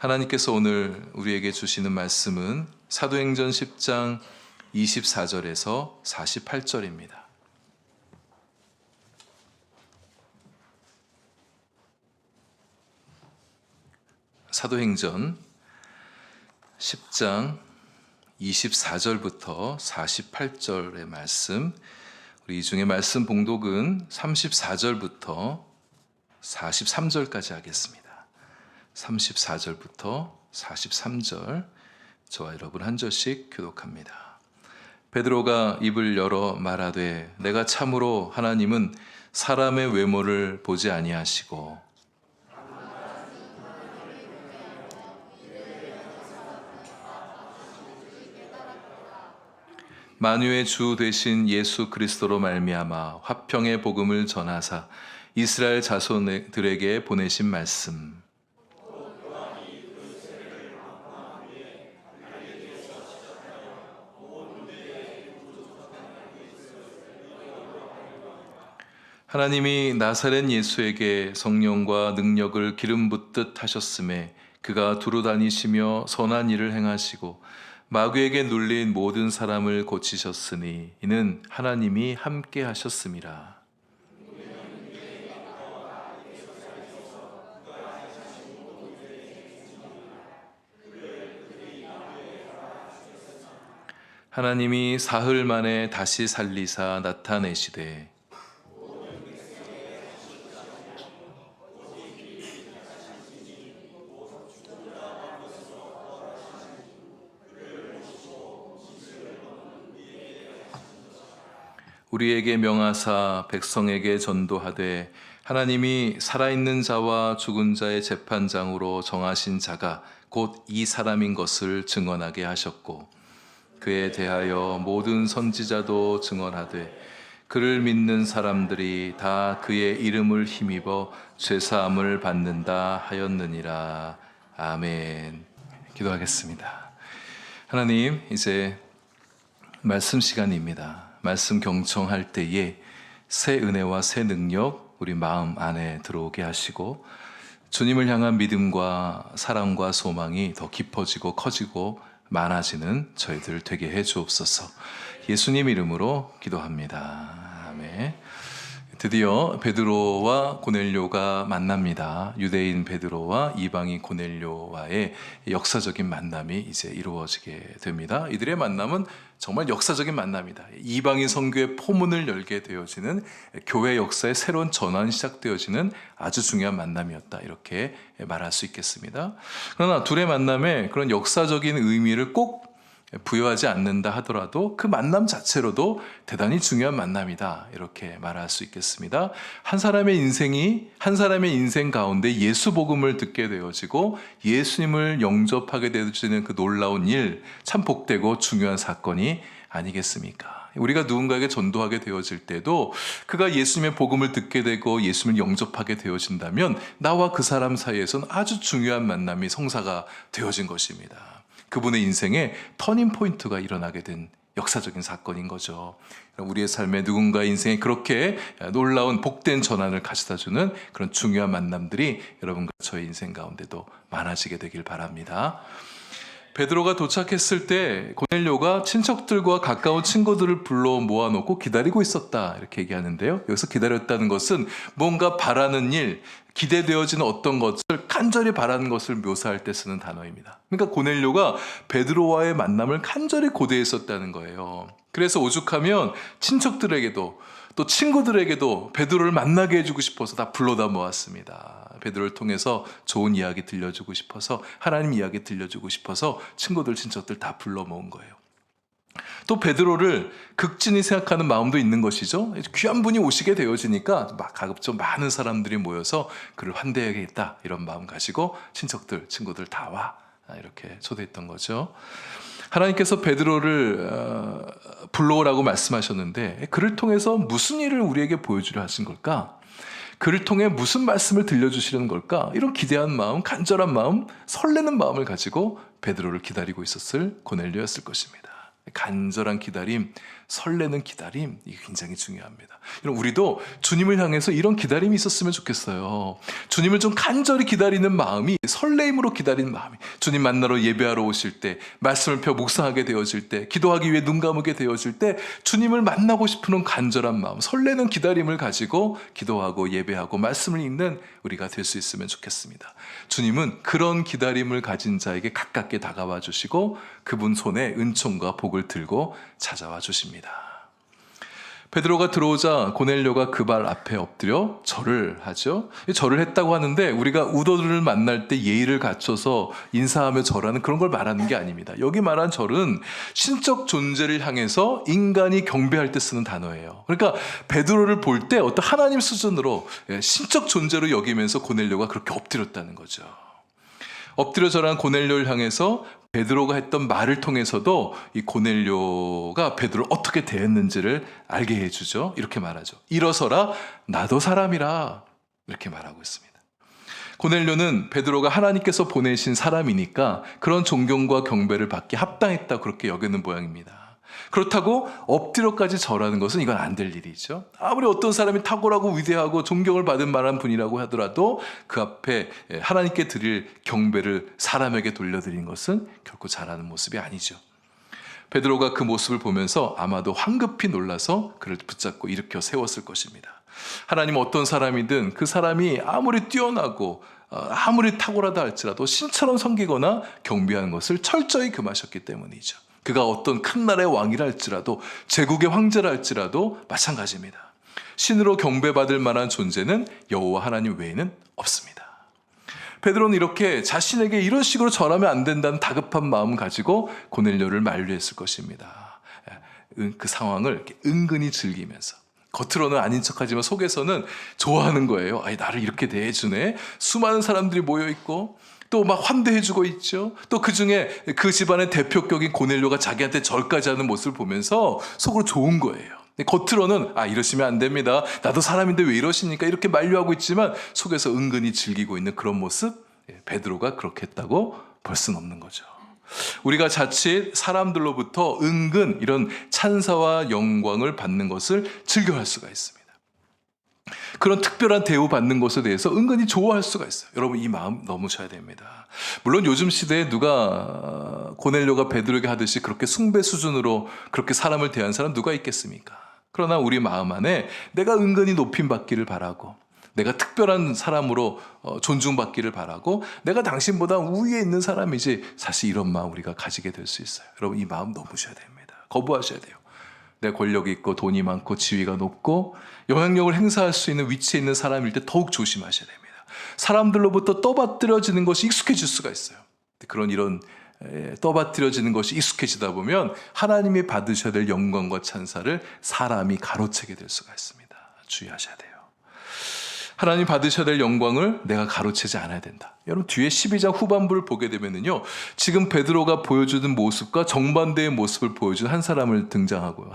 하나님께서 오늘 우리에게 주시는 말씀은 사도행전 10장 24절에서 48절입니다. 사도행전 10장 24절부터 48절의 말씀, 우리 이 중에 말씀 봉독은 34절부터 43절까지 하겠습니다. 34절부터 43절, 저와 여러분 한 절씩 교독합니다. 베드로가 입을 열어 말하되 내가 참으로 하나님은 사람의 외모를 보지 아니하시고 만유의 주 되신 예수 그리스도로 말미암아 화평의 복음을 전하사 이스라엘 자손들에게 보내신 말씀, 하나님이 나사렛 예수에게 성령과 능력을 기름 붓듯 하셨음에 그가 두루 다니시며 선한 일을 행하시고 마귀에게 눌린 모든 사람을 고치셨으니 이는 하나님이 함께 하셨음이라. 하나님이 사흘 만에 다시 살리사 나타내시되 우리에게 명하사 백성에게 전도하되 하나님이 살아있는 자와 죽은 자의 재판장으로 정하신 자가 곧 이 사람인 것을 증언하게 하셨고 그에 대하여 모든 선지자도 증언하되 그를 믿는 사람들이 다 그의 이름을 힘입어 죄사함을 받는다 하였느니라. 아멘. 기도하겠습니다. 하나님, 이제 말씀 시간입니다. 말씀 경청할 때에 새 은혜와 새 능력 우리 마음 안에 들어오게 하시고 주님을 향한 믿음과 사랑과 소망이 더 깊어지고 커지고 많아지는 저희들 되게 해 주옵소서. 예수님 이름으로 기도합니다. 아멘. 드디어 베드로와 고넬료가 만납니다. 유대인 베드로와 이방인 고넬료와의 역사적인 만남이 이제 이루어지게 됩니다. 이들의 만남은 정말 역사적인 만남이다. 이방인 선교의 포문을 열게 되어지는 교회 역사의 새로운 전환이 시작되어지는 아주 중요한 만남이었다. 이렇게 말할 수 있겠습니다. 그러나 둘의 만남에 그런 역사적인 의미를 꼭 부여하지 않는다 하더라도 그 만남 자체로도 대단히 중요한 만남이다. 이렇게 말할 수 있겠습니다. 한 사람의 인생 가운데 예수 복음을 듣게 되어지고 예수님을 영접하게 되어지는 그 놀라운 일, 참 복되고 중요한 사건이 아니겠습니까? 우리가 누군가에게 전도하게 되어질 때도 그가 예수님의 복음을 듣게 되고 예수님을 영접하게 되어진다면 나와 그 사람 사이에서는 아주 중요한 만남이 성사가 되어진 것입니다. 그분의 인생에 터닝 포인트가 일어나게 된 역사적인 사건인 거죠. 우리의 삶에 누군가 인생에 그렇게 놀라운 복된 전환을 가져다주는 그런 중요한 만남들이 여러분과 저의 인생 가운데도 많아지게 되길 바랍니다. 베드로가 도착했을 때 고넬료가 친척들과 가까운 친구들을 불러 모아놓고 기다리고 있었다 이렇게 얘기하는데요. 여기서 기다렸다는 것은 뭔가 바라는 일, 기대되어지는 어떤 것을 간절히 바라는 것을 묘사할 때 쓰는 단어입니다. 그러니까 고넬료가 베드로와의 만남을 간절히 고대했었다는 거예요. 그래서 오죽하면 친척들에게도 또 친구들에게도 베드로를 만나게 해주고 싶어서 다 불러다 모았습니다. 베드로를 통해서 좋은 이야기 들려주고 싶어서 하나님 이야기 들려주고 싶어서 친구들 친척들 다 불러 모은 거예요. 또 베드로를 극진히 생각하는 마음도 있는 것이죠. 귀한 분이 오시게 되어지니까 가급적 많은 사람들이 모여서 그를 환대해야겠다 이런 마음 가지고 친구들 다 와 이렇게 초대했던 거죠. 하나님께서 베드로를 불러오라고 말씀하셨는데 그를 통해서 무슨 일을 우리에게 보여주려 하신 걸까? 그를 통해 무슨 말씀을 들려주시려는 걸까? 이런 기대한 마음, 간절한 마음, 설레는 마음을 가지고 베드로를 기다리고 있었을 고넬료였을 것입니다. 간절한 기다림, 설레는 기다림, 이게 굉장히 중요합니다. 여러분, 우리도 주님을 향해서 이런 기다림이 있었으면 좋겠어요. 주님을 좀 간절히 기다리는 마음이, 설레임으로 기다리는 마음이, 주님 만나러 예배하러 오실 때, 말씀을 펴 묵상하게 되어질 때, 기도하기 위해 눈 감으게 되어질 때 주님을 만나고 싶은 간절한 마음, 설레는 기다림을 가지고 기도하고 예배하고 말씀을 읽는 우리가 될 수 있으면 좋겠습니다. 주님은 그런 기다림을 가진 자에게 가깝게 다가와 주시고 그분 손에 은총과 복을 들고 찾아와 주십니다. 베드로가 들어오자 고넬료가 그 발 앞에 엎드려 절을 하죠. 절을 했다고 하는데 우리가 우도들을 만날 때 예의를 갖춰서 인사하며 절하는 그런 걸 말하는 게 아닙니다. 여기 말한 절은 신적 존재를 향해서 인간이 경배할 때 쓰는 단어예요. 그러니까 베드로를 볼 때 어떤 하나님 수준으로 신적 존재로 여기면서 고넬료가 그렇게 엎드렸다는 거죠. 엎드려 절한 고넬료를 향해서 베드로가 했던 말을 통해서도 이 고넬료가 베드로를 어떻게 대했는지를 알게 해주죠. 이렇게 말하죠. 일어서라, 나도 사람이라. 이렇게 말하고 있습니다. 고넬료는 베드로가 하나님께서 보내신 사람이니까 그런 존경과 경배를 받기 합당했다, 그렇게 여기는 모양입니다. 그렇다고 엎드려까지 절하는 것은 이건 안 될 일이죠. 아무리 어떤 사람이 탁월하고 위대하고 존경을 받을 만한 분이라고 하더라도 그 앞에 하나님께 드릴 경배를 사람에게 돌려드린 것은 결코 잘하는 모습이 아니죠. 베드로가 그 모습을 보면서 아마도 황급히 놀라서 그를 붙잡고 일으켜 세웠을 것입니다. 하나님 어떤 사람이든 그 사람이 아무리 뛰어나고 아무리 탁월하다 할지라도 신처럼 섬기거나 경배하는 것을 철저히 금하셨기 때문이죠. 그가 어떤 큰 나라의 왕이라 할지라도, 제국의 황제라 할지라도 마찬가지입니다. 신으로 경배받을 만한 존재는 여호와 하나님 외에는 없습니다. 베드로는 이렇게 자신에게 이런 식으로 절하면 안 된다는 다급한 마음을 가지고 고넬료를 만류했을 것입니다. 그 상황을 이렇게 은근히 즐기면서, 겉으로는 아닌 척하지만 속에서는 좋아하는 거예요. 아니, 나를 이렇게 대해주네. 수많은 사람들이 모여있고 또 막 환대해주고 있죠. 또 그 중에 그 집안의 대표격인 고넬료가 자기한테 절까지 하는 모습을 보면서 속으로 좋은 거예요. 겉으로는 이러시면 안 됩니다. 나도 사람인데 왜 이러십니까? 이렇게 만류하고 있지만 속에서 은근히 즐기고 있는 그런 모습, 베드로가 그렇게 했다고 볼 수는 없는 거죠. 우리가 자칫 사람들로부터 은근 이런 찬사와 영광을 받는 것을 즐겨할 수가 있습니다. 그런 특별한 대우 받는 것에 대해서 은근히 좋아할 수가 있어요. 여러분, 이 마음 넘으셔야 됩니다. 물론 요즘 시대에 누가 고넬료가 베드로에게 하듯이 그렇게 숭배 수준으로 그렇게 사람을 대한 사람 누가 있겠습니까? 그러나 우리 마음 안에 내가 은근히 높임받기를 바라고, 내가 특별한 사람으로 존중받기를 바라고, 내가 당신보다 우위에 있는 사람이지, 사실 이런 마음 우리가 가지게 될 수 있어요. 여러분, 이 마음 넘으셔야 됩니다. 거부하셔야 돼요. 내 권력이 있고 돈이 많고 지위가 높고 영향력을 행사할 수 있는 위치에 있는 사람일 때 더욱 조심하셔야 됩니다. 사람들로부터 떠받들여지는 것이 익숙해질 수가 있어요. 이런 떠받들여지는 것이 익숙해지다 보면 하나님이 받으셔야 될 영광과 찬사를 사람이 가로채게 될 수가 있습니다. 주의하셔야 돼요. 하나님 받으셔야 될 영광을 내가 가로채지 않아야 된다. 여러분, 뒤에 12장 후반부를 보게 되면은요, 지금 베드로가 보여주는 모습과 정반대의 모습을 보여주는 한 사람이 등장하고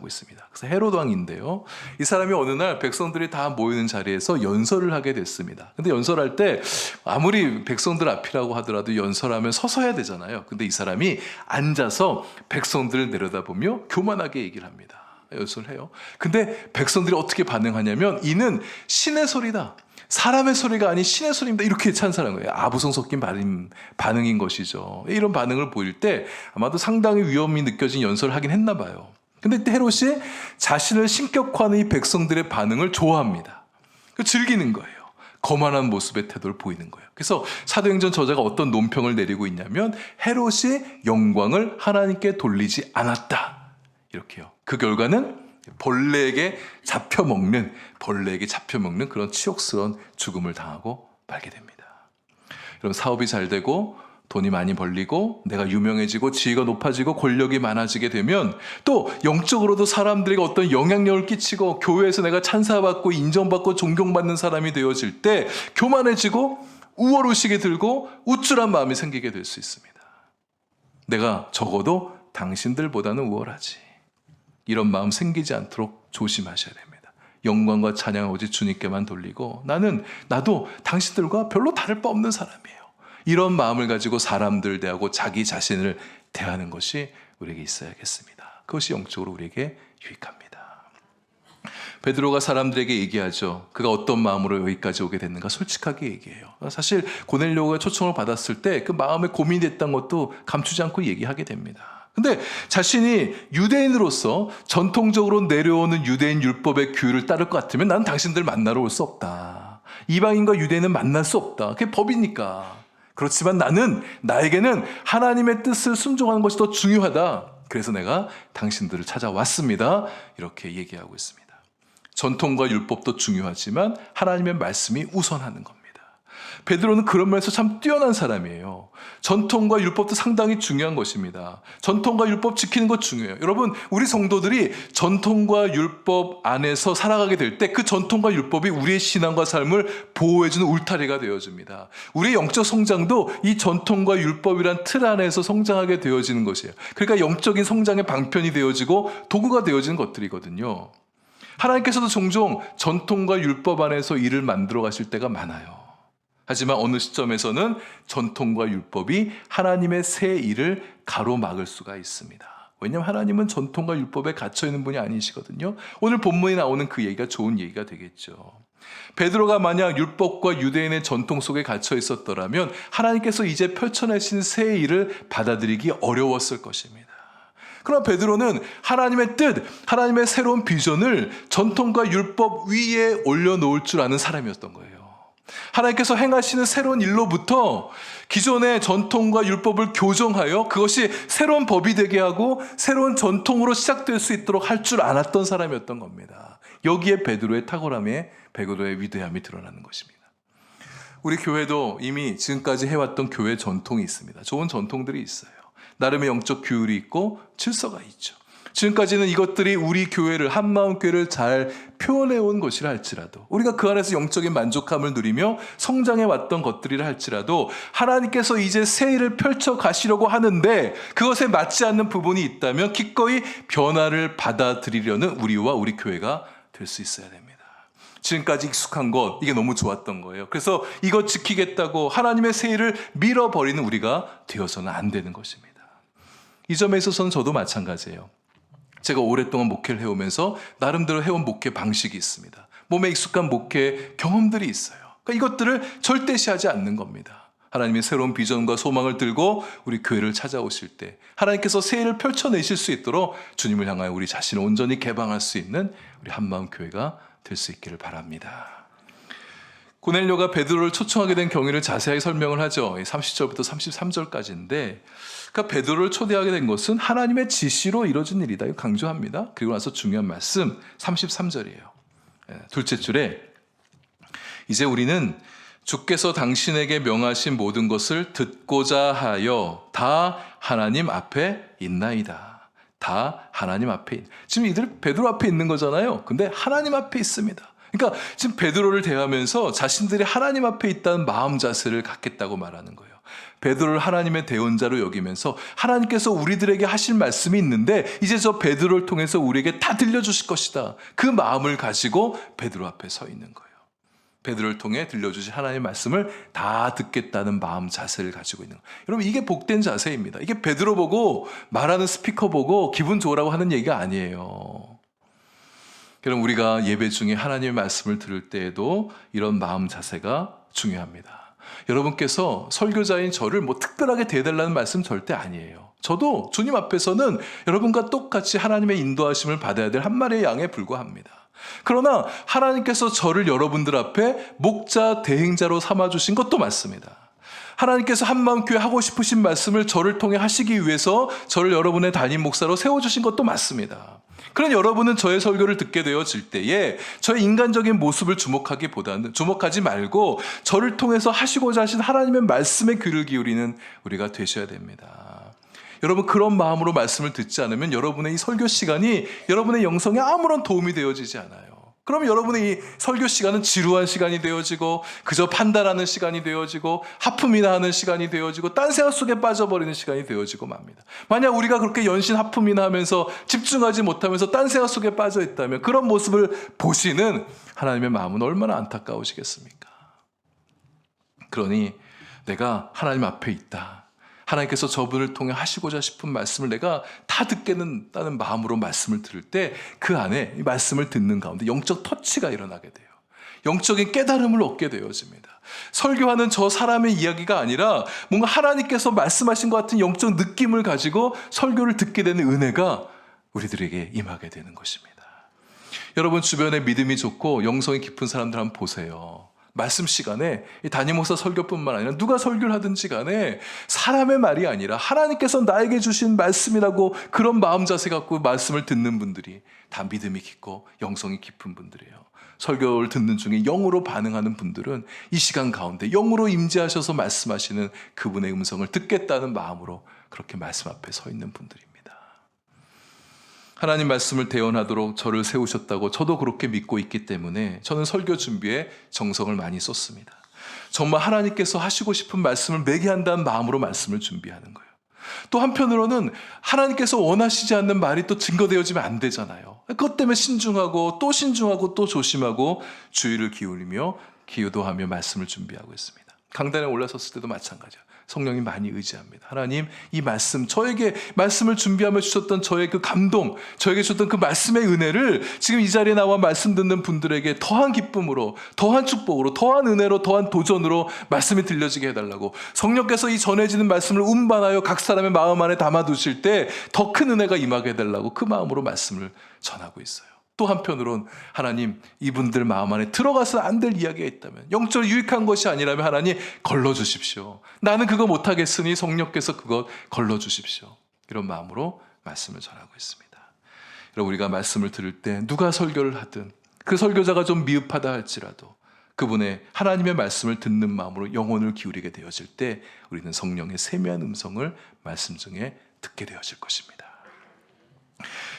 있습니다. 그래서 헤롯 왕인데요, 이 사람이 어느 날 백성들이 다 모이는 자리에서 연설을 하게 됐습니다. 근데 연설할 때 아무리 백성들 앞이라고 하더라도 연설하면 서서 해야 되잖아요. 근데 이 사람이 앉아서 백성들을 내려다보며 교만하게 얘기를 합니다. 연설을 해요. 근데 백성들이 어떻게 반응하냐면, 이는 신의 소리다, 사람의 소리가 아닌 신의 소리입니다, 이렇게 찬사하는 거예요. 아부성 섞인 반응인 것이죠. 이런 반응을 보일 때 아마도 상당히 위험이 느껴진 연설을 하긴 했나 봐요. 근데 헤롯이 자신을 신격화하는 이 백성들의 반응을 좋아합니다. 즐기는 거예요. 거만한 모습의 태도를 보이는 거예요. 그래서 사도행전 저자가 어떤 논평을 내리고 있냐면, 헤롯이 영광을 하나님께 돌리지 않았다, 이렇게요. 그 결과는 벌레에게 잡혀먹는 그런 치욕스러운 죽음을 당하고 말게 됩니다. 여러분, 사업이 잘 되고 돈이 많이 벌리고 내가 유명해지고 지위가 높아지고 권력이 많아지게 되면, 또 영적으로도 사람들에게 어떤 영향력을 끼치고 교회에서 내가 찬사받고 인정받고 존경받는 사람이 되어질 때 교만해지고 우월의식이 들고 우쭐한 마음이 생기게 될 수 있습니다. 내가 적어도 당신들보다는 우월하지, 이런 마음 생기지 않도록 조심하셔야 됩니다. 영광과 찬양을 오직 주님께만 돌리고, 나도 당신들과 별로 다를 바 없는 사람이에요, 이런 마음을 가지고 사람들 대하고 자기 자신을 대하는 것이 우리에게 있어야겠습니다. 그것이 영적으로 우리에게 유익합니다. 베드로가 사람들에게 얘기하죠. 그가 어떤 마음으로 여기까지 오게 됐는가 솔직하게 얘기해요. 사실 고넬료가 초청을 받았을 때 그 마음에 고민됐던 것도 감추지 않고 얘기하게 됩니다. 근데 자신이 유대인으로서 전통적으로 내려오는 유대인 율법의 규율을 따를 것 같으면 난 당신들 만나러 올 수 없다. 이방인과 유대인은 만날 수 없다. 그게 법이니까. 그렇지만 나에게는 하나님의 뜻을 순종하는 것이 더 중요하다. 그래서 내가 당신들을 찾아왔습니다. 이렇게 얘기하고 있습니다. 전통과 율법도 중요하지만 하나님의 말씀이 우선하는 겁니다. 베드로는 그런 면에서 참 뛰어난 사람이에요. 전통과 율법도 상당히 중요한 것입니다. 전통과 율법 지키는 것 중요해요. 여러분, 우리 성도들이 전통과 율법 안에서 살아가게 될 때 그 전통과 율법이 우리의 신앙과 삶을 보호해주는 울타리가 되어줍니다. 우리의 영적 성장도 이 전통과 율법이란 틀 안에서 성장하게 되어지는 것이에요. 그러니까 영적인 성장의 방편이 되어지고 도구가 되어지는 것들이거든요. 하나님께서도 종종 전통과 율법 안에서 일을 만들어 가실 때가 많아요. 하지만 어느 시점에서는 전통과 율법이 하나님의 새 일을 가로막을 수가 있습니다. 왜냐하면 하나님은 전통과 율법에 갇혀있는 분이 아니시거든요. 오늘 본문에 나오는 그 얘기가 좋은 얘기가 되겠죠. 베드로가 만약 율법과 유대인의 전통 속에 갇혀 있었더라면 하나님께서 이제 펼쳐내신 새 일을 받아들이기 어려웠을 것입니다. 그러나 베드로는 하나님의 뜻, 하나님의 새로운 비전을 전통과 율법 위에 올려놓을 줄 아는 사람이었던 거예요. 하나님께서 행하시는 새로운 일로부터 기존의 전통과 율법을 교정하여 그것이 새로운 법이 되게 하고 새로운 전통으로 시작될 수 있도록 할 줄 알았던 사람이었던 겁니다. 여기에 베드로의 탁월함에 베드로의 위대함이 드러나는 것입니다. 우리 교회도 이미 지금까지 해왔던 교회 전통이 있습니다. 좋은 전통들이 있어요. 나름의 영적 규율이 있고 질서가 있죠. 지금까지는 이것들이 우리 교회를, 한마음교회를 잘 표현해온 것이라 할지라도, 우리가 그 안에서 영적인 만족함을 누리며 성장해왔던 것들이라 할지라도 하나님께서 이제 새 일을 펼쳐 가시려고 하는데 그것에 맞지 않는 부분이 있다면 기꺼이 변화를 받아들이려는 우리와 우리 교회가 될 수 있어야 됩니다. 지금까지 익숙한 것, 이게 너무 좋았던 거예요. 그래서 이것 지키겠다고 하나님의 새 일을 밀어버리는 우리가 되어서는 안 되는 것입니다. 이 점에 있어서는 저도 마찬가지예요. 제가 오랫동안 목회를 해오면서 나름대로 해온 목회 방식이 있습니다. 몸에 익숙한 목회 경험들이 있어요. 그러니까 이것들을 절대시하지 않는 겁니다. 하나님의 새로운 비전과 소망을 들고 우리 교회를 찾아오실 때 하나님께서 새 일을 펼쳐내실 수 있도록 주님을 향하여 우리 자신을 온전히 개방할 수 있는 우리 한마음 교회가 될 수 있기를 바랍니다. 고넬료가 베드로를 초청하게 된 경위를 자세하게 설명을 하죠. 30절부터 33절까지인데 그러니까 베드로를 초대하게 된 것은 하나님의 지시로 이루어진 일이다. 이거 강조합니다. 그리고 나서 중요한 말씀 33절이에요. 둘째 줄에 이제 우리는 주께서 당신에게 명하신 모든 것을 듣고자 하여 다 하나님 앞에 있나이다. 다 하나님 앞에 지금 이들 베드로 앞에 있는 거잖아요. 근데 하나님 앞에 있습니다. 그러니까 지금 베드로를 대하면서 자신들이 하나님 앞에 있다는 마음 자세를 갖겠다고 말하는 거예요. 베드로를 하나님의 대언자로 여기면서 하나님께서 우리들에게 하실 말씀이 있는데 이제 저 베드로를 통해서 우리에게 다 들려주실 것이다. 그 마음을 가지고 베드로 앞에 서 있는 거예요. 베드로를 통해 들려주신 하나님의 말씀을 다 듣겠다는 마음 자세를 가지고 있는 거예요. 여러분 이게 복된 자세입니다. 이게 베드로 보고 말하는 스피커 보고 기분 좋으라고 하는 얘기가 아니에요. 그럼 우리가 예배 중에 하나님의 말씀을 들을 때에도 이런 마음 자세가 중요합니다. 여러분께서 설교자인 저를 뭐 특별하게 대해달라는 말씀 절대 아니에요. 저도 주님 앞에서는 여러분과 똑같이 하나님의 인도하심을 받아야 될 한 마리의 양에 불과합니다. 그러나 하나님께서 저를 여러분들 앞에 목자 대행자로 삼아주신 것도 맞습니다. 하나님께서 한마음교회 하고 싶으신 말씀을 저를 통해 하시기 위해서 저를 여러분의 담임 목사로 세워주신 것도 맞습니다. 그런 여러분은 저의 설교를 듣게 되어질 때에 저의 인간적인 모습을 주목하지 말고 저를 통해서 하시고자 하신 하나님의 말씀에 귀를 기울이는 우리가 되셔야 됩니다. 여러분 그런 마음으로 말씀을 듣지 않으면 여러분의 이 설교 시간이 여러분의 영성에 아무런 도움이 되어지지 않아요. 그럼 여러분의 이 설교 시간은 지루한 시간이 되어지고 그저 판단하는 시간이 되어지고 하품이나 하는 시간이 되어지고 딴 생각 속에 빠져버리는 시간이 되어지고 맙니다. 만약 우리가 그렇게 연신 하품이나 하면서 집중하지 못하면서 딴 생각 속에 빠져 있다면 그런 모습을 보시는 하나님의 마음은 얼마나 안타까우시겠습니까? 그러니 내가 하나님 앞에 있다. 하나님께서 저분을 통해 하시고자 싶은 말씀을 내가 다 듣겠다는 마음으로 말씀을 들을 때 그 안에 이 말씀을 듣는 가운데 영적 터치가 일어나게 돼요. 영적인 깨달음을 얻게 되어집니다. 설교하는 저 사람의 이야기가 아니라 뭔가 하나님께서 말씀하신 것 같은 영적 느낌을 가지고 설교를 듣게 되는 은혜가 우리들에게 임하게 되는 것입니다. 여러분 주변에 믿음이 좋고 영성이 깊은 사람들 한번 보세요. 말씀 시간에 담임 목사 설교뿐만 아니라 누가 설교를 하든지 간에 사람의 말이 아니라 하나님께서 나에게 주신 말씀이라고 그런 마음 자세 갖고 말씀을 듣는 분들이 다 믿음이 깊고 영성이 깊은 분들이에요. 설교를 듣는 중에 영으로 반응하는 분들은 이 시간 가운데 영으로 임재하셔서 말씀하시는 그분의 음성을 듣겠다는 마음으로 그렇게 말씀 앞에 서 있는 분들입니다. 하나님 말씀을 대언하도록 저를 세우셨다고 저도 그렇게 믿고 있기 때문에 저는 설교 준비에 정성을 많이 쏟습니다. 정말 하나님께서 하시고 싶은 말씀을 매게 한다는 마음으로 말씀을 준비하는 거예요. 또 한편으로는 하나님께서 원하시지 않는 말이 또 증거되어지면 안 되잖아요. 그것 때문에 신중하고 또 조심하고 주의를 기울이며 기도하며 말씀을 준비하고 있습니다. 강단에 올라섰을 때도 마찬가지예요. 성령님 많이 의지합니다. 하나님, 이 말씀, 저에게 말씀을 준비하며 주셨던 저의 그 감동, 저에게 주셨던 그 말씀의 은혜를 지금 이 자리에 나와 말씀 듣는 분들에게 더한 기쁨으로, 더한 축복으로, 더한 은혜로, 더한 도전으로 말씀이 들려지게 해달라고, 성령께서 이 전해지는 말씀을 운반하여 각 사람의 마음 안에 담아두실 때 더 큰 은혜가 임하게 해달라고 그 마음으로 말씀을 전하고 있어요. 또 한편으론 하나님, 이분들 마음 안에 들어가서 안 될 이야기가 있다면, 영적으로 유익한 것이 아니라면 하나님 걸러주십시오. 나는 그거 못하겠으니 성령께서 그것 걸러주십시오. 이런 마음으로 말씀을 전하고 있습니다. 여러분, 우리가 말씀을 들을 때 누가 설교를 하든 그 설교자가 좀 미흡하다 할지라도 그분의 하나님의 말씀을 듣는 마음으로 영혼을 기울이게 되어질 때 우리는 성령의 세미한 음성을 말씀 중에 듣게 되어질 것입니다.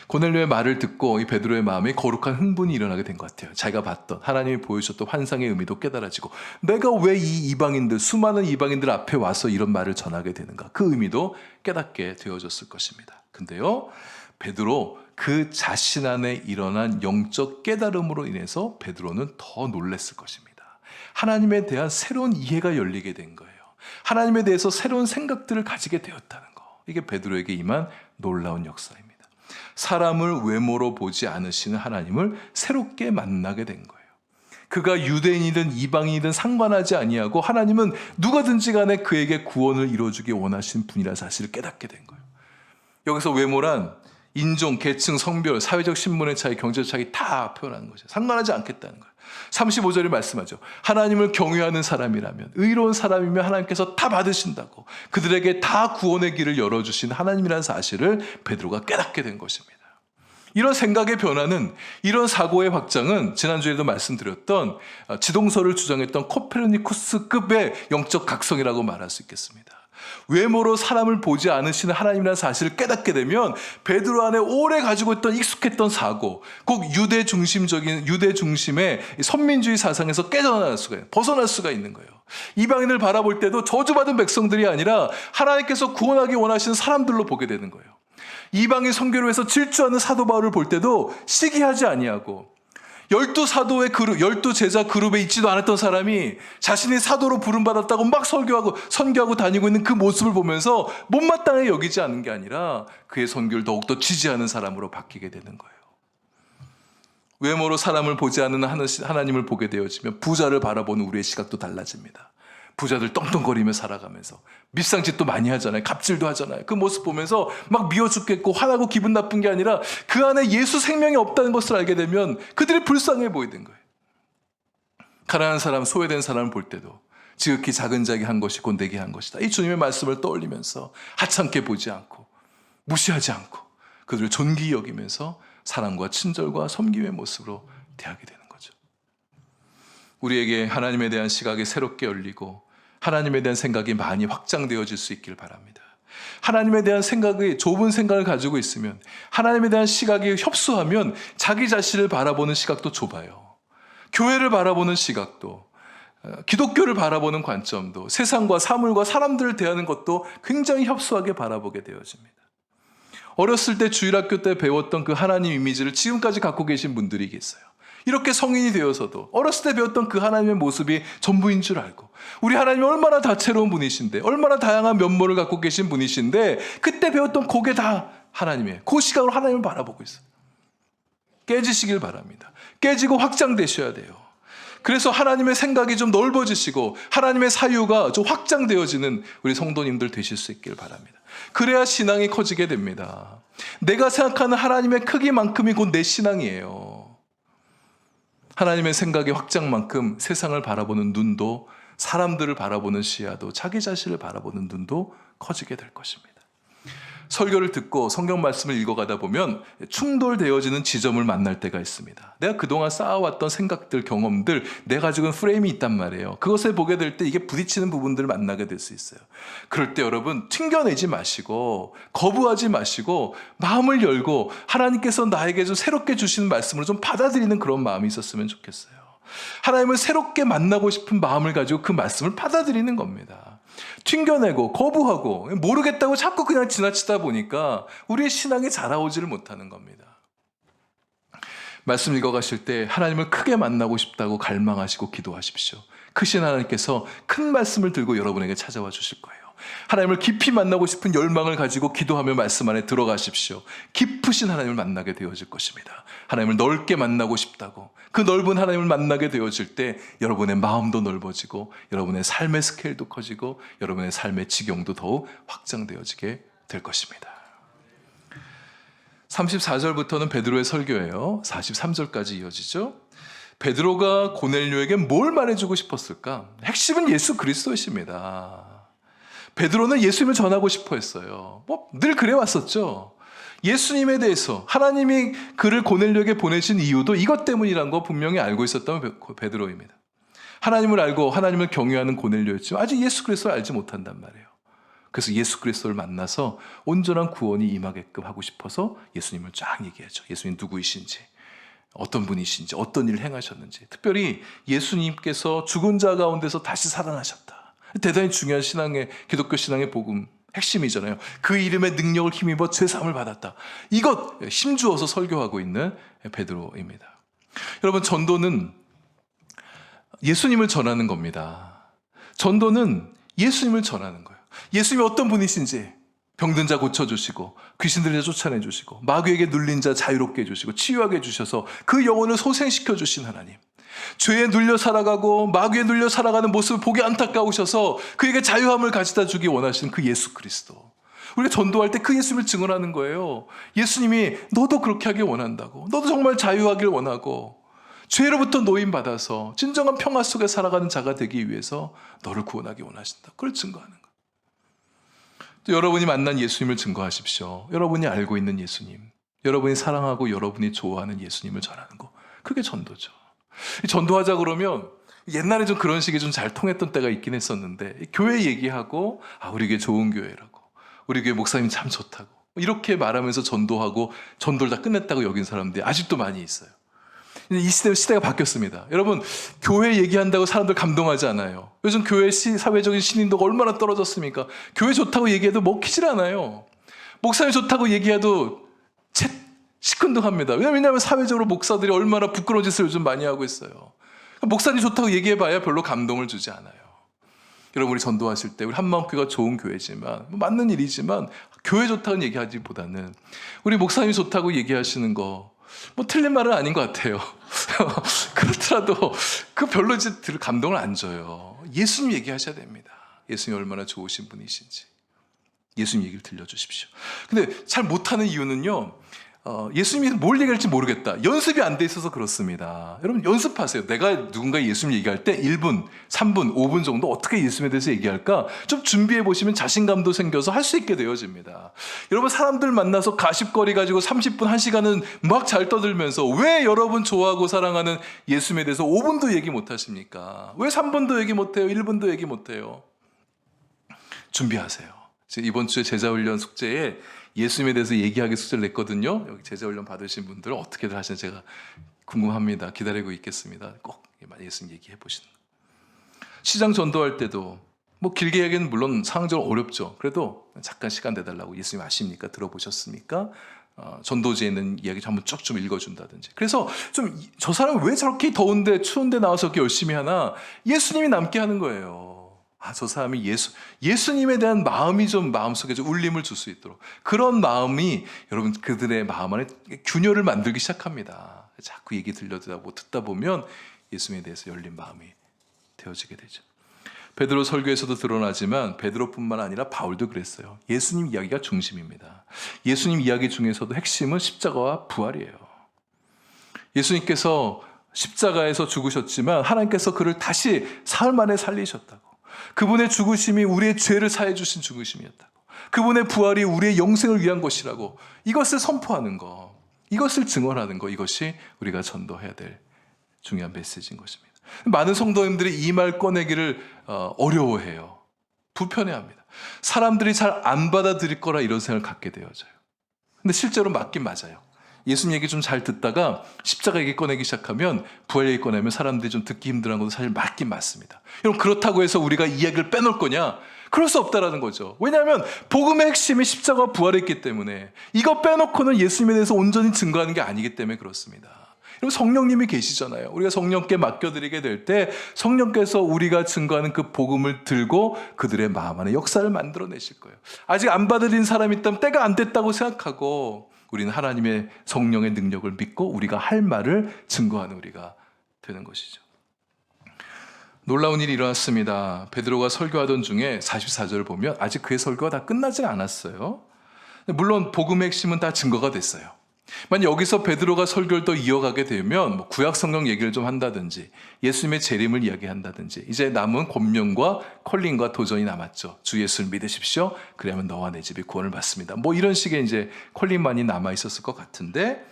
고넬료의 말을 듣고 이 베드로의 마음에 거룩한 흥분이 일어나게 된 것 같아요. 자기가 봤던 하나님이 보여주셨던 환상의 의미도 깨달아지고, 내가 왜 이 이방인들, 수많은 이방인들 앞에 와서 이런 말을 전하게 되는가, 그 의미도 깨닫게 되어졌을 것입니다. 근데요, 베드로 그 자신 안에 일어난 영적 깨달음으로 인해서 베드로는 더 놀랐을 것입니다. 하나님에 대한 새로운 이해가 열리게 된 거예요. 하나님에 대해서 새로운 생각들을 가지게 되었다는 거. 이게 베드로에게 임한 놀라운 역사입니다. 사람을 외모로 보지 않으시는 하나님을 새롭게 만나게 된 거예요. 그가 유대인이든 이방인이든 상관하지 아니하고 하나님은 누구든지 간에 그에게 구원을 이루어주기 원하시는 분이라는 사실을 깨닫게 된 거예요. 여기서 외모란 인종, 계층, 성별, 사회적 신분의 차이, 경제적 차이 다 표현하는 거죠. 상관하지 않겠다는 거예요. 35절에 말씀하죠. 하나님을 경외하는 사람이라면, 의로운 사람이면 하나님께서 다 받으신다고, 그들에게 다 구원의 길을 열어주신 하나님이라는 사실을 베드로가 깨닫게 된 것입니다. 이런 생각의 변화는, 이런 사고의 확장은 지난주에도 말씀드렸던 지동설을 주장했던 코페르니쿠스급의 영적 각성이라고 말할 수 있겠습니다. 외모로 사람을 보지 않으시는 하나님이라는 사실을 깨닫게 되면 베드로 안에 오래 가지고 있던 익숙했던 사고, 꼭 유대 중심의 선민주의 사상에서 깨져나갈 수가 있는, 벗어날 수가 있는 거예요. 이방인을 바라볼 때도 저주받은 백성들이 아니라 하나님께서 구원하기 원하시는 사람들로 보게 되는 거예요. 이방인 선교를 위해서 질주하는 사도 바울을 볼 때도 시기하지 아니하고, 12사도의 그룹, 12제자 그룹에 있지도 않았던 사람이 자신이 사도로 부름받았다고 막 선교하고 다니고 있는 그 모습을 보면서 못마땅해 여기지 않는 게 아니라 그의 선교를 더욱더 지지하는 사람으로 바뀌게 되는 거예요. 외모로 사람을 보지 않는 하나님을 보게 되어지면 부자를 바라보는 우리의 시각도 달라집니다. 부자들 떵떵거리며 살아가면서 밉상짓도 많이 하잖아요. 갑질도 하잖아요. 그 모습 보면서 막 미워 죽겠고 화나고 기분 나쁜 게 아니라 그 안에 예수 생명이 없다는 것을 알게 되면 그들이 불쌍해 보이는 거예요. 가난한 사람, 소외된 사람을 볼 때도 지극히 작은 자에게 한 것이 곧 내게 한 것이다. 이 주님의 말씀을 떠올리면서 하찮게 보지 않고 무시하지 않고 그들을 존귀히 여기면서 사랑과 친절과 섬김의 모습으로 대하게 되는 거죠. 우리에게 하나님에 대한 시각이 새롭게 열리고 하나님에 대한 생각이 많이 확장되어질 수 있길 바랍니다. 하나님에 대한 생각이, 좁은 생각을 가지고 있으면, 하나님에 대한 시각이 협소하면 자기 자신을 바라보는 시각도 좁아요. 교회를 바라보는 시각도, 기독교를 바라보는 관점도, 세상과 사물과 사람들을 대하는 것도 굉장히 협소하게 바라보게 되어집니다. 어렸을 때 주일학교 때 배웠던 그 하나님 이미지를 지금까지 갖고 계신 분들이 계세요. 이렇게 성인이 되어서도 어렸을 때 배웠던 그 하나님의 모습이 전부인 줄 알고, 우리 하나님이 얼마나 다채로운 분이신데, 얼마나 다양한 면모를 갖고 계신 분이신데, 그때 배웠던 그게 다 하나님이에요. 그 시각으로 하나님을 바라보고 있어요. 깨지시길 바랍니다. 깨지고 확장되셔야 돼요. 그래서 하나님의 생각이 좀 넓어지시고 하나님의 사유가 좀 확장되어지는 우리 성도님들 되실 수 있길 바랍니다. 그래야 신앙이 커지게 됩니다. 내가 생각하는 하나님의 크기만큼이 곧 내 신앙이에요. 하나님의 생각의 확장만큼 세상을 바라보는 눈도, 사람들을 바라보는 시야도, 자기 자신을 바라보는 눈도 커지게 될 것입니다. 설교를 듣고 성경 말씀을 읽어가다 보면 충돌되어지는 지점을 만날 때가 있습니다. 내가 그동안 쌓아왔던 생각들, 경험들, 내가 가지고 있는 프레임이 있단 말이에요. 그것을 보게 될 때 이게 부딪히는 부분들을 만나게 될 수 있어요. 그럴 때 여러분, 튕겨내지 마시고 거부하지 마시고 마음을 열고 하나님께서 나에게 좀 새롭게 주시는 말씀을 좀 받아들이는 그런 마음이 있었으면 좋겠어요. 하나님을 새롭게 만나고 싶은 마음을 가지고 그 말씀을 받아들이는 겁니다. 튕겨내고 거부하고 모르겠다고 자꾸 그냥 지나치다 보니까 우리의 신앙이 자라오지를 못하는 겁니다. 말씀 읽어가실 때 하나님을 크게 만나고 싶다고 갈망하시고 기도하십시오. 크신 하나님께서 큰 말씀을 들고 여러분에게 찾아와 주실 거예요. 하나님을 깊이 만나고 싶은 열망을 가지고 기도하며 말씀 안에 들어가십시오. 깊으신 하나님을 만나게 되어질 것입니다. 하나님을 넓게 만나고 싶다고, 그 넓은 하나님을 만나게 되어질 때 여러분의 마음도 넓어지고 여러분의 삶의 스케일도 커지고 여러분의 삶의 지경도 더욱 확장되어지게 될 것입니다. 34절부터는 베드로의 설교예요. 43절까지 이어지죠. 베드로가 고넬료에게 뭘 말해주고 싶었을까? 핵심은 예수 그리스도이십니다. 베드로는 예수님을 전하고 싶어 했어요. 늘 그래왔었죠. 예수님에 대해서 하나님이 그를 고넬료에게 보내신 이유도 이것 때문이라는 거 분명히 알고 있었던 베드로입니다. 하나님을 알고 하나님을 경외하는 고넬료였지만 아직 예수 그리스도를 알지 못한단 말이에요. 그래서 예수 그리스도를 만나서 온전한 구원이 임하게끔 하고 싶어서 예수님을 쫙 얘기하죠. 예수님 누구이신지, 어떤 분이신지, 어떤 일을 행하셨는지, 특별히 예수님께서 죽은 자 가운데서 다시 살아나셨다. 대단히 중요한 신앙의, 기독교 신앙의 복음 핵심이잖아요. 그 이름의 능력을 힘입어 죄사함을 받았다. 이것 힘주어서 설교하고 있는 베드로입니다. 여러분, 전도는 예수님을 전하는 겁니다. 전도는 예수님을 전하는 거예요. 예수님이 어떤 분이신지, 병든 자 고쳐주시고 귀신들을 쫓아내주시고 마귀에게 눌린 자 자유롭게 해주시고 치유하게 해주셔서 그 영혼을 소생시켜 주신 하나님, 죄에 눌려 살아가고 마귀에 눌려 살아가는 모습을 보기 안타까우셔서 그에게 자유함을 가져다 주기 원하시는 그 예수 그리스도, 우리가 전도할 때 그 예수님을 증언하는 거예요. 예수님이 너도 그렇게 하길 원한다고, 너도 정말 자유하길 원하고 죄로부터 노임받아서 진정한 평화 속에 살아가는 자가 되기 위해서 너를 구원하기 원하신다. 그걸 증거하는 거예요. 또 여러분이 만난 예수님을 증거하십시오. 여러분이 알고 있는 예수님, 여러분이 사랑하고 여러분이 좋아하는 예수님을 전하는 거, 그게 전도죠. 전도하자 그러면 옛날에 좀 그런 식이 좀 잘 통했던 때가 있긴 했었는데, 교회 얘기하고 우리 교회 좋은 교회라고, 우리 교회 목사님 참 좋다고 이렇게 말하면서 전도하고 전도를 다 끝냈다고 여긴 사람들이 아직도 많이 있어요. 이 시대가 바뀌었습니다. 여러분, 교회 얘기한다고 사람들 감동하지 않아요. 요즘 교회 사회적인 신인도가 얼마나 떨어졌습니까? 교회 좋다고 얘기해도 먹히질 않아요. 목사님 좋다고 얘기해도 시큰둥합니다. 왜냐하면 사회적으로 목사들이 얼마나 부끄러운 짓을 요즘 많이 하고 있어요. 목사님 좋다고 얘기해봐야 별로 감동을 주지 않아요. 여러분, 우리 전도하실 때 우리 한마음교회가 좋은 교회지만, 맞는 일이지만 교회 좋다고 얘기하기보다는 우리 목사님이 좋다고 얘기하시는 거 틀린 말은 아닌 것 같아요. 그렇더라도 그 별로 이제 감동을 안 줘요. 예수님 얘기하셔야 됩니다. 예수님이 얼마나 좋으신 분이신지 예수님 얘기를 들려주십시오. 근데 잘 못하는 이유는요, 예수님이 뭘 얘기할지 모르겠다, 연습이 안 돼 있어서 그렇습니다. 여러분, 연습하세요. 내가 누군가 예수님 얘기할 때 1분, 3분, 5분 정도 어떻게 예수님에 대해서 얘기할까 좀 준비해 보시면 자신감도 생겨서 할 수 있게 되어집니다. 여러분, 사람들 만나서 가십거리 가지고 30분, 1시간은 막 잘 떠들면서 왜 여러분 좋아하고 사랑하는 예수님에 대해서 5분도 얘기 못 하십니까? 왜 3분도 얘기 못 해요? 1분도 얘기 못 해요? 준비하세요. 이번 주에 제자훈련 숙제에 예수님에 대해서 얘기하기 숙제를 냈거든요. 여기 제자훈련 받으신 분들은 어떻게들 하시는지 제가 궁금합니다. 기다리고 있겠습니다. 꼭 예수님 얘기해 보시는 거. 시장 전도할 때도 길게 얘기는 물론 상황적으로 어렵죠. 그래도 잠깐 시간 내달라고, 예수님 아십니까? 들어보셨습니까? 전도지에 있는 이야기 한번 쭉 좀 읽어준다든지. 그래서 좀 저 사람은 왜 저렇게 더운데 추운데 나와서 이렇게 열심히 하나? 예수님이 남게 하는 거예요. 저 사람이 예수님에 대한 마음이 좀 마음속에 좀 울림을 줄 수 있도록, 그런 마음이 여러분 그들의 마음 안에 균열을 만들기 시작합니다. 자꾸 얘기 듣다 보면 예수님에 대해서 열린 마음이 되어지게 되죠. 베드로 설교에서도 드러나지만 베드로뿐만 아니라 바울도 그랬어요. 예수님 이야기가 중심입니다. 예수님 이야기 중에서도 핵심은 십자가와 부활이에요. 예수님께서 십자가에서 죽으셨지만 하나님께서 그를 다시 사흘 만에 살리셨다고. 그분의 죽으심이 우리의 죄를 사해 주신 죽으심이었다고. 그분의 부활이 우리의 영생을 위한 것이라고. 이것을 선포하는 거, 이것을 증언하는 거, 이것이 우리가 전도해야 될 중요한 메시지인 것입니다. 많은 성도님들이 이 말 꺼내기를 어려워해요. 불편해합니다. 사람들이 잘 안 받아들일 거라 이런 생각을 갖게 되어져요. 근데 실제로 맞긴 맞아요. 예수님 얘기 좀 잘 듣다가 십자가 얘기 꺼내기 시작하면, 부활 얘기 꺼내면 사람들이 좀 듣기 힘들어하는 것도 사실 맞긴 맞습니다. 여러분, 그렇다고 해서 우리가 이 이야기를 빼놓을 거냐? 그럴 수 없다라는 거죠. 왜냐하면 복음의 핵심이 십자가와 부활에 있기 때문에, 이거 빼놓고는 예수님에 대해서 온전히 증거하는 게 아니기 때문에 그렇습니다. 여러분, 성령님이 계시잖아요. 우리가 성령께 맡겨드리게 될 때 성령께서 우리가 증거하는 그 복음을 들고 그들의 마음 안에 역사를 만들어내실 거예요. 아직 안 받아들인 사람이 있다면 때가 안 됐다고 생각하고, 우리는 하나님의 성령의 능력을 믿고 우리가 할 말을 증거하는 우리가 되는 것이죠. 놀라운 일이 일어났습니다. 베드로가 설교하던 중에 44절을 보면 아직 그의 설교가 다 끝나지 않았어요. 물론 복음의 핵심은 다 증거가 됐어요. 만약 여기서 베드로가 설교를 또 이어가게 되면 구약 성경 얘기를 좀 한다든지, 예수님의 재림을 이야기한다든지, 이제 남은 권면과 콜링과 도전이 남았죠. 주 예수를 믿으십시오. 그러면 너와 내 집이 구원을 받습니다. 이런 식의 이제 콜링만이 남아 있었을 것 같은데,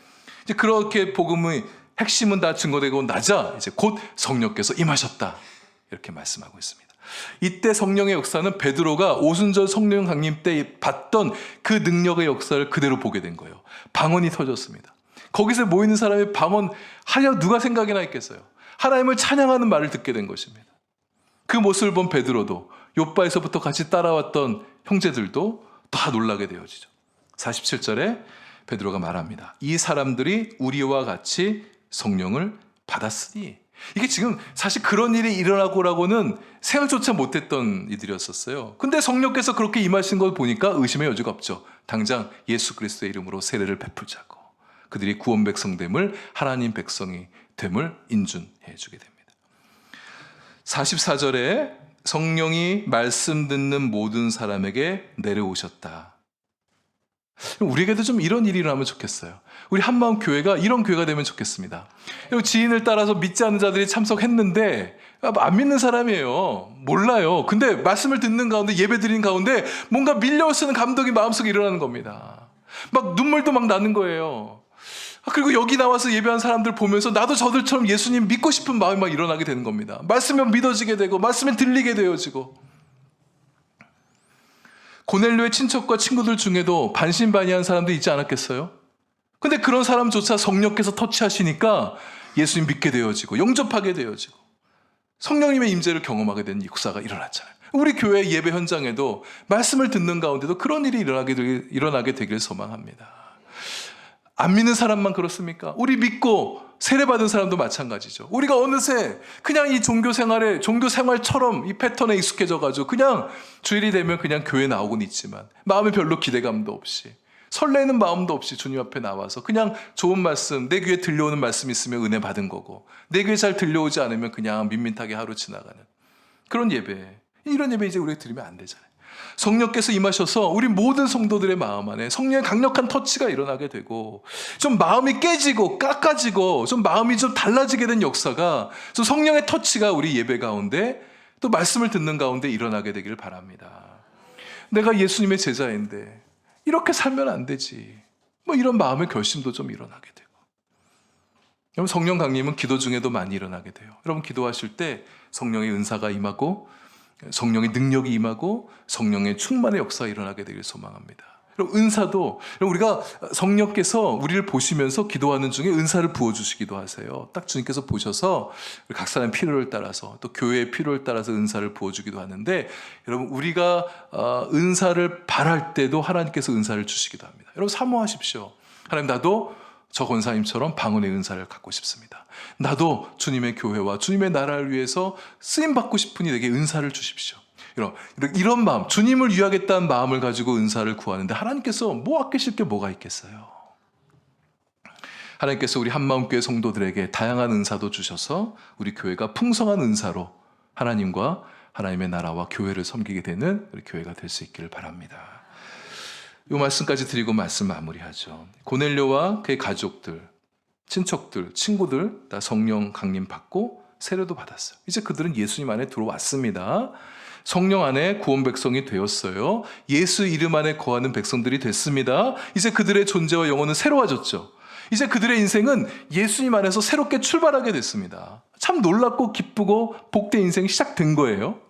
이제 그렇게 복음의 핵심은 다 증거되고 나자 이제 곧 성령께서 임하셨다, 이렇게 말씀하고 있습니다. 이때 성령의 역사는 베드로가 오순절 성령 강림 때 봤던 그 능력의 역사를 그대로 보게 된 거예요. 방언이 터졌습니다. 거기서 모이는 사람의 방언하려 누가 생각이나 있겠어요. 하나님을 찬양하는 말을 듣게 된 것입니다. 그 모습을 본 베드로도, 요바에서부터 같이 따라왔던 형제들도 다 놀라게 되어지죠. 47절에 베드로가 말합니다. 이 사람들이 우리와 같이 성령을 받았으니. 이게 지금 사실 그런 일이 일어나고라고는 생각조차 못했던 이들이었었어요. 근데 성령께서 그렇게 임하신 걸 보니까 의심의 여지가 없죠. 당장 예수 그리스도의 이름으로 세례를 베풀자고, 그들이 구원 백성됨을, 하나님 백성이 됨을 인준해 주게 됩니다. 44절에 성령이 말씀 듣는 모든 사람에게 내려오셨다. 우리에게도 좀 이런 일이 일어나면 좋겠어요. 우리 한마음 교회가 이런 교회가 되면 좋겠습니다. 지인을 따라서 믿지 않는 자들이 참석했는데 안 믿는 사람이에요. 몰라요. 근데 말씀을 듣는 가운데, 예배 드리는 가운데 뭔가 밀려쓰는 감동이 마음속에 일어나는 겁니다. 막 눈물도 막 나는 거예요. 그리고 여기 나와서 예배한 사람들 보면서 나도 저들처럼 예수님 믿고 싶은 마음이 막 일어나게 되는 겁니다. 말씀에 믿어지게 되고 말씀에 들리게 되어지고. 고넬료의 친척과 친구들 중에도 반신반의한 사람도 있지 않았겠어요? 근데 그런 사람조차 성령께서 터치하시니까 예수님 믿게 되어지고 영접하게 되어지고 성령님의 임재를 경험하게 되는 역사가 일어났잖아요. 우리 교회 예배 현장에도 말씀을 듣는 가운데도 그런 일이 일어나게 되기를 소망합니다. 안 믿는 사람만 그렇습니까? 우리 믿고 세례받은 사람도 마찬가지죠. 우리가 어느새 그냥 이 종교 생활처럼 이 패턴에 익숙해져가지고 그냥 주일이 되면 그냥 교회 나오곤 있지만 마음에 별로 기대감도 없이, 설레는 마음도 없이 주님 앞에 나와서 그냥 좋은 말씀, 내 귀에 들려오는 말씀 있으면 은혜 받은 거고, 내 귀에 잘 들려오지 않으면 그냥 밋밋하게 하루 지나가는 그런 예배. 이런 예배 이제 우리가 드리면 안 되잖아요. 성령께서 임하셔서 우리 모든 성도들의 마음 안에 성령의 강력한 터치가 일어나게 되고, 좀 마음이 깨지고 깎아지고 좀 마음이 좀 달라지게 된 역사가, 좀 성령의 터치가 우리 예배 가운데 또 말씀을 듣는 가운데 일어나게 되기를 바랍니다. 내가 예수님의 제자인데 이렇게 살면 안 되지, 이런 마음의 결심도 좀 일어나게 되고. 여러분, 성령 강림은 기도 중에도 많이 일어나게 돼요. 여러분, 기도하실 때 성령의 은사가 임하고 성령의 능력이 임하고 성령의 충만의 역사가 일어나게 되길 소망합니다. 그리고 은사도, 우리가 성령께서 우리를 보시면서 기도하는 중에 은사를 부어주시기도 하세요. 딱 주님께서 보셔서 각 사람의 필요를 따라서, 또 교회의 필요를 따라서 은사를 부어주기도 하는데, 여러분, 우리가 은사를 바랄 때도 하나님께서 은사를 주시기도 합니다. 여러분, 사모하십시오. 하나님, 나도 저 권사님처럼 방언의 은사를 갖고 싶습니다. 나도 주님의 교회와 주님의 나라를 위해서 쓰임받고 싶으니 내게 은사를 주십시오. 이런 마음, 주님을 위하겠다는 마음을 가지고 은사를 구하는데 하나님께서 뭐 아끼실 게 뭐가 있겠어요? 하나님께서 우리 한마음교회 성도들에게 다양한 은사도 주셔서 우리 교회가 풍성한 은사로 하나님과 하나님의 나라와 교회를 섬기게 되는 우리 교회가 될 수 있기를 바랍니다. 이 말씀까지 드리고 말씀 마무리하죠. 고넬료와 그의 가족들, 친척들, 친구들 다 성령 강림 받고 세례도 받았어요. 이제 그들은 예수님 안에 들어왔습니다. 성령 안에 구원 백성이 되었어요. 예수 이름 안에 거하는 백성들이 됐습니다. 이제 그들의 존재와 영혼은 새로워졌죠. 이제 그들의 인생은 예수님 안에서 새롭게 출발하게 됐습니다. 참 놀랍고 기쁘고 복된 인생이 시작된 거예요.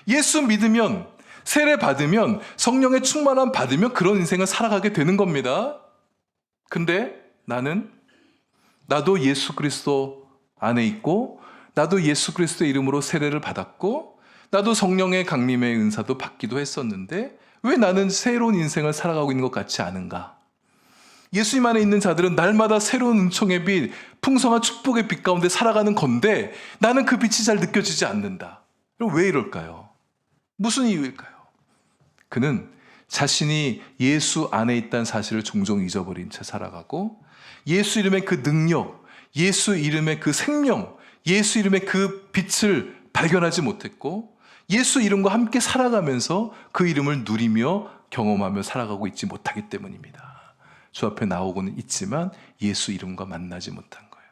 예수 믿으면, 세례 받으면, 성령의 충만함 받으면 그런 인생을 살아가게 되는 겁니다. 근데 나도 예수 그리스도 안에 있고, 나도 예수 그리스도의 이름으로 세례를 받았고, 나도 성령의 강림의 은사도 받기도 했었는데 왜 나는 새로운 인생을 살아가고 있는 것 같지 않은가? 예수님 안에 있는 자들은 날마다 새로운 은총의 빛, 풍성한 축복의 빛 가운데 살아가는 건데 나는 그 빛이 잘 느껴지지 않는다. 그럼 왜 이럴까요? 무슨 이유일까요? 그는 자신이 예수 안에 있다는 사실을 종종 잊어버린 채 살아가고 예수 이름의 그 능력, 예수 이름의 그 생명, 예수 이름의 그 빛을 발견하지 못했고 예수 이름과 함께 살아가면서 그 이름을 누리며 경험하며 살아가고 있지 못하기 때문입니다. 주 앞에 나오고는 있지만 예수 이름과 만나지 못한 거예요.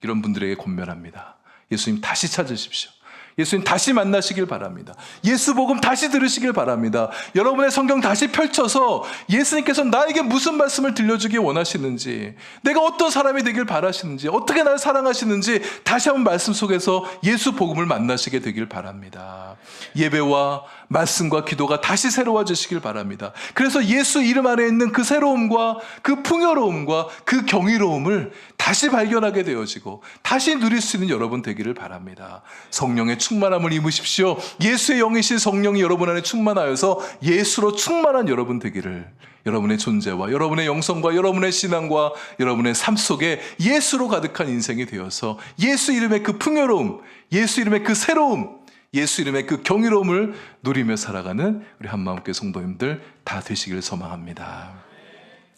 이런 분들에게 권면합니다. 예수님 다시 찾으십시오. 예수님 다시 만나시길 바랍니다. 예수 복음 다시 들으시길 바랍니다. 여러분의 성경 다시 펼쳐서 예수님께서 나에게 무슨 말씀을 들려주기 원하시는지, 내가 어떤 사람이 되길 바라시는지, 어떻게 나를 사랑하시는지 다시 한번 말씀 속에서 예수 복음을 만나시게 되길 바랍니다. 예배와 말씀과 기도가 다시 새로워지시길 바랍니다. 그래서 예수 이름 안에 있는 그 새로움과 그 풍요로움과 그 경이로움을 다시 발견하게 되어지고 다시 누릴 수 있는 여러분 되기를 바랍니다. 성령의 충만함을 입으십시오. 예수의 영이신 성령이 여러분 안에 충만하여서 예수로 충만한 여러분 되기를, 여러분의 존재와 여러분의 영성과 여러분의 신앙과 여러분의 삶 속에 예수로 가득한 인생이 되어서 예수 이름의 그 풍요로움, 예수 이름의 그 새로움, 예수 이름의 그 경이로움을 누리며 살아가는 우리 한마음교회 성도님들 다 되시기를 소망합니다.